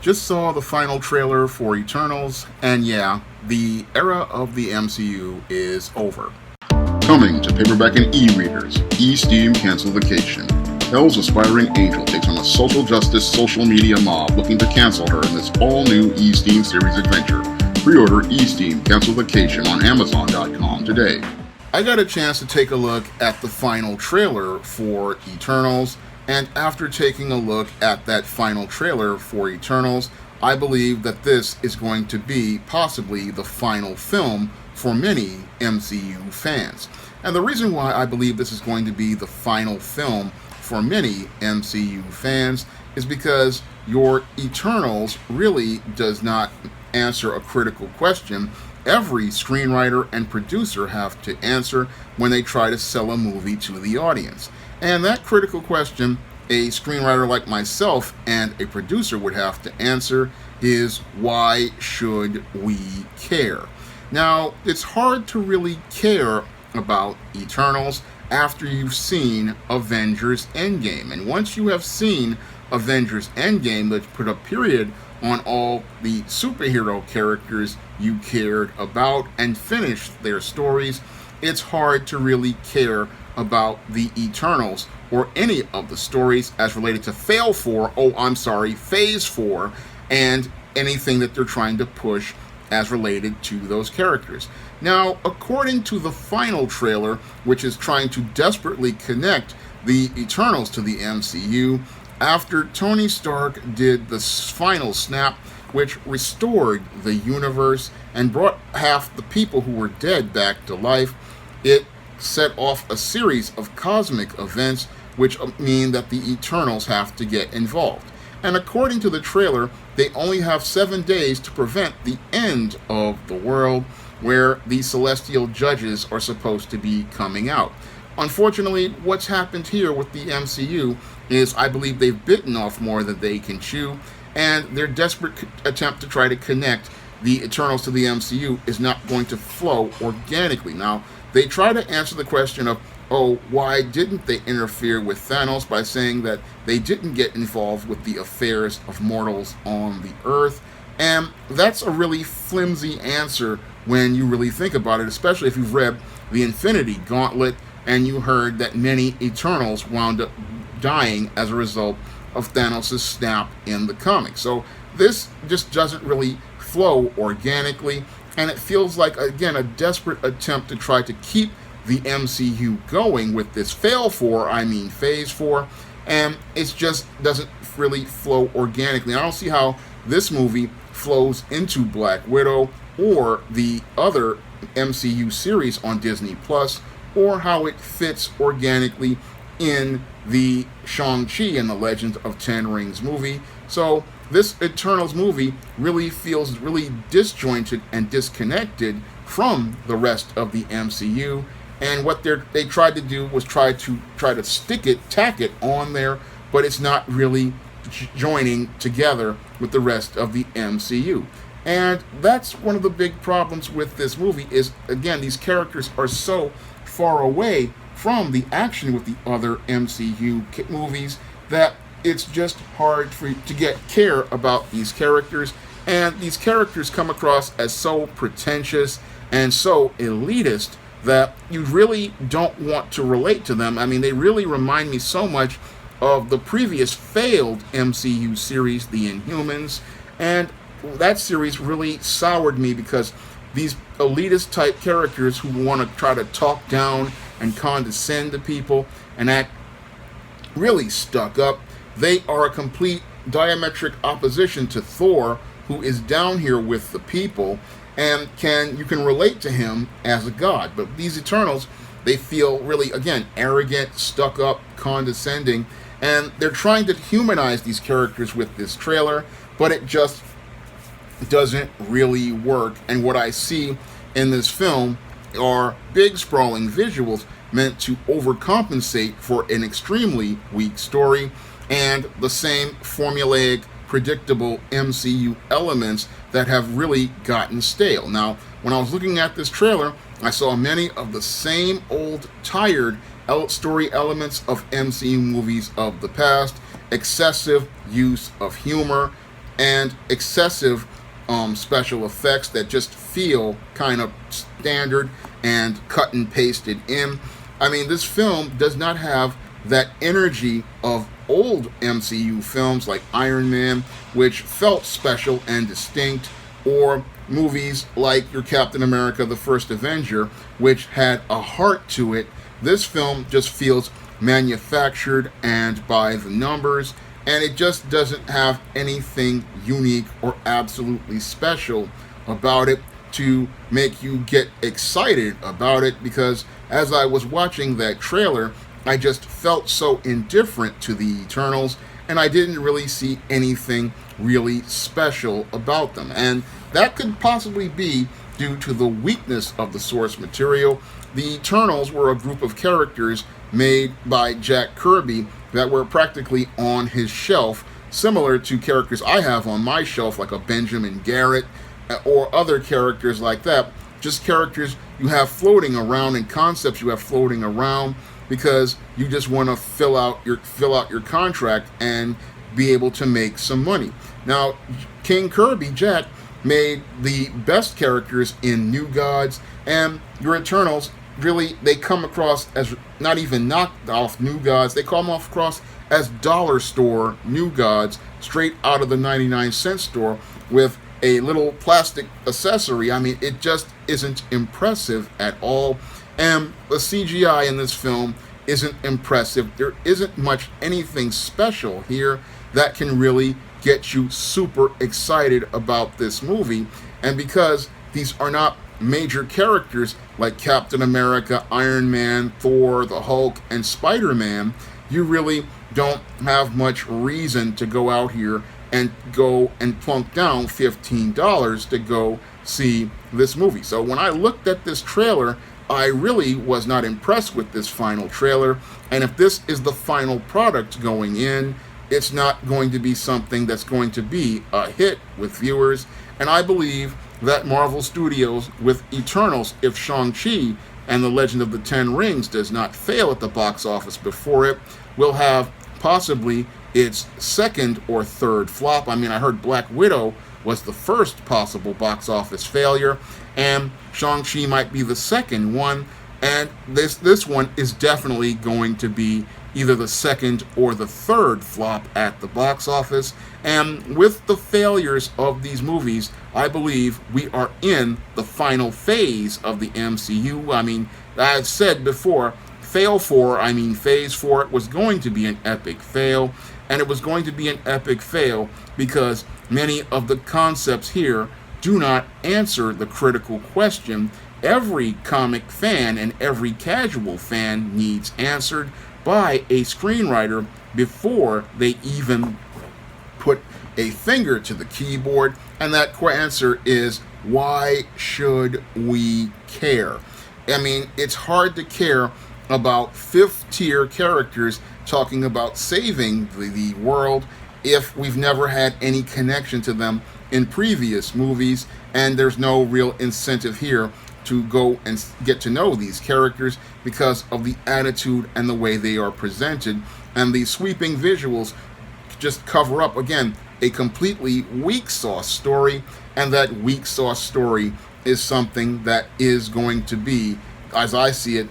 Just saw the final trailer for Eternals, and yeah, the era of the MCU is over. Coming to paperback and e-readers, E-Steam Cancel Vacation. Hell's aspiring angel takes on a social justice social media mob looking to cancel her in this all-new E-Steam series adventure. Pre-order E-Steam Cancel Vacation on Amazon.com today. I got a chance to take a look at the final trailer for Eternals, and after taking a look at that final trailer for Eternals, I believe that this is going to be possibly the final film for many MCU fans. And the reason why I believe this is going to be the final film for many MCU fans is because your Eternals really does not answer a critical question every screenwriter and producer have to answer when they try to sell a movie to the audience. And that critical question a screenwriter like myself and a producer would have to answer is, why should we care? Now, it's hard to really care about Eternals after you've seen Avengers Endgame. And once you have seen Avengers Endgame, let's put a period on all the superhero characters you cared about and finished their stories, it's hard to really care about the Eternals or any of the stories as related to Phase 4, and anything that they're trying to push as related to those characters. Now, according to the final trailer, which is trying to desperately connect the Eternals to the MCU, after Tony Stark did the final snap, which restored the universe and brought half the people who were dead back to life, it set off a series of cosmic events which mean that the Eternals have to get involved. And according to the trailer, they only have 7 days to prevent the end of the world, where the celestial judges are supposed to be coming out. Unfortunately, what's happened here with the MCU is I believe they've bitten off more than they can chew, and their desperate attempt to try to connect the Eternals to the MCU is not going to flow organically. Now, they try to answer the question of, why didn't they interfere with Thanos by saying that they didn't get involved with the affairs of mortals on the Earth? And that's a really flimsy answer when you really think about it, especially if you've read the Infinity Gauntlet and you heard that many Eternals wound up dying as a result of Thanos' snap in the comics. So this just doesn't really flow organically, and it feels like, again, a desperate attempt to try to keep the MCU going with this Phase 4, and it just doesn't really flow organically. I don't see how this movie flows into Black Widow or the other MCU series on Disney Plus, or how it fits organically in the Shang-Chi and the Legend of Ten Rings movie. So this Eternals movie really feels really disjointed and disconnected from the rest of the MCU. And what they tried to do was try to tack it on there, but it's not really joining together with the rest of the MCU. And that's one of the big problems with this movie is, again, these characters are so far away from the action with the other MCU movies that it's just hard for you to get care about these characters. And these characters come across as so pretentious and so elitist that you really don't want to relate to them. I mean, they really remind me so much of the previous failed MCU series, The Inhumans, and that series really soured me because these elitist type characters who want to try to talk down and condescend to people and act really stuck up, they are a complete diametric opposition to Thor, who is down here with the people, and you can relate to him as a god. But these Eternals, they feel really, again, arrogant, stuck up, condescending, and they're trying to humanize these characters with this trailer, but it just doesn't really work. And what I see in this film are big sprawling visuals meant to overcompensate for an extremely weak story and the same formulaic, predictable MCU elements that have really gotten stale. Now, when I was looking at this trailer, I saw many of the same old, tired story elements of MCU movies of the past, excessive use of humor, and excessive special effects that just feel kind of standard and cut and pasted in. I mean, this film does not have that energy of old MCU films like Iron Man, which felt special and distinct, or movies like your Captain America the First Avenger, which had a heart to it. This film just feels manufactured and by the numbers, and it just doesn't have anything unique or absolutely special about it to make you get excited about it, because as I was watching that trailer, I just felt so indifferent to the Eternals, and I didn't really see anything really special about them. And that could possibly be due to the weakness of the source material. The Eternals were a group of characters made by Jack Kirby that were practically on his shelf, similar to characters I have on my shelf, like a Benjamin Garrett or other characters like that. Just characters you have floating around and concepts you have floating around because you just want to fill out your contract and be able to make some money. Now, King Kirby, Jack, made the best characters in New Gods, and your Eternals, really, they come across as not even knocked off New Gods, they come off across as dollar store New Gods, straight out of the 99-cent store with a little plastic accessory. I mean, it just isn't impressive at all. And the CGI in this film isn't impressive. There isn't much anything special here that can really get you super excited about this movie. And because these are not major characters like Captain America, Iron Man, Thor, the Hulk, and Spider-Man, you really don't have much reason to go out here and go and plunk down $15 to go see this movie. So when I looked at this trailer, I really was not impressed with this final trailer. And if this is the final product going in, it's not going to be something that's going to be a hit with viewers. And I believe that Marvel Studios, with Eternals, if Shang-Chi and the Legend of the Ten Rings does not fail at the box office before it, will have possibly its second or third flop. I mean, I heard Black Widow was the first possible box office failure, and Shang-Chi might be the second one, and this one is definitely going to be either the second or the third flop at the box office. And with the failures of these movies, I believe we are in the final phase of the MCU. I mean, I've said before, Phase 4 was going to be an epic fail, and it was going to be an epic fail because many of the concepts here do not answer the critical question every comic fan and every casual fan needs answered by a screenwriter before they even put a finger to the keyboard, and that answer is, why should we care? I mean, it's hard to care about fifth-tier characters talking about saving the world if we've never had any connection to them in previous movies, and there's no real incentive here to go and get to know these characters because of the attitude and the way they are presented. And the sweeping visuals just cover up, again, a completely weak sauce story, and that weak sauce story is something that is going to be, as I see it,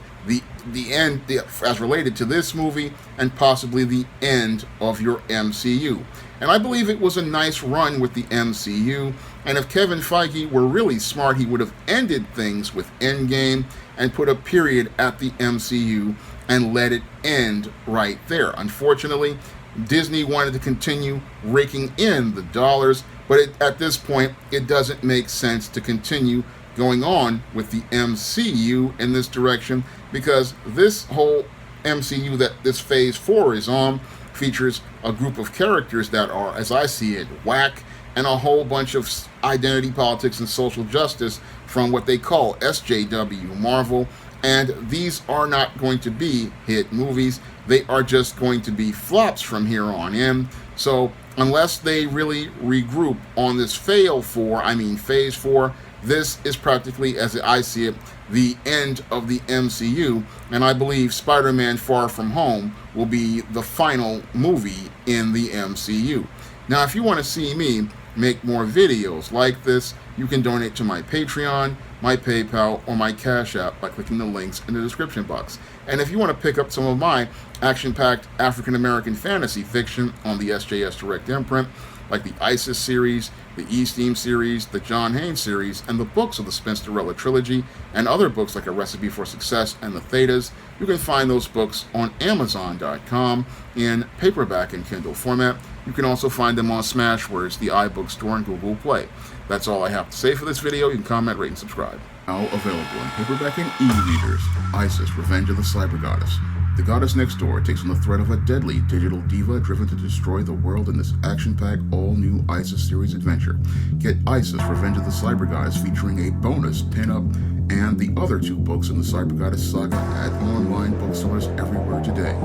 the end, as related to this movie, and possibly the end of your MCU. And I believe it was a nice run with the MCU, and if Kevin Feige were really smart, he would have ended things with Endgame and put a period at the MCU and let it end right there. Unfortunately, Disney wanted to continue raking in the dollars, but at this point, it doesn't make sense to continue going on with the MCU in this direction, because this whole MCU that this Phase 4 is on features a group of characters that are, as I see it, whack, and a whole bunch of identity politics and social justice from what they call SJW Marvel, and these are not going to be hit movies. They are just going to be flops from here on in. So unless they really regroup on this Phase 4, this is practically, as I see it, the end of the MCU, and I believe Spider-Man Far From Home will be the final movie in the MCU. Now, if you want to see me make more videos like this, you can donate to my Patreon, my PayPal, or my Cash App by clicking the links in the description box. And if you want to pick up some of my action-packed African-American fantasy fiction on the SJS Direct imprint, like the ISIS series, the E-Steam series, the John Haynes series, and the books of the Spinsterella trilogy, and other books like A Recipe for Success and The Thetas, you can find those books on Amazon.com in paperback and Kindle format. You can also find them on Smashwords, the iBook Store, and Google Play. That's all I have to say for this video. You can comment, rate, and subscribe. Now available in paperback and e-readers, ISIS, Revenge of the Cyber Goddess. The goddess next door takes on the threat of a deadly digital diva driven to destroy the world in this action-packed, all-new ISIS series adventure. Get ISIS, Revenge of the Cyber Goddess featuring a bonus pin-up and the other 2 books in the Cyber Goddess saga at online bookstores everywhere today.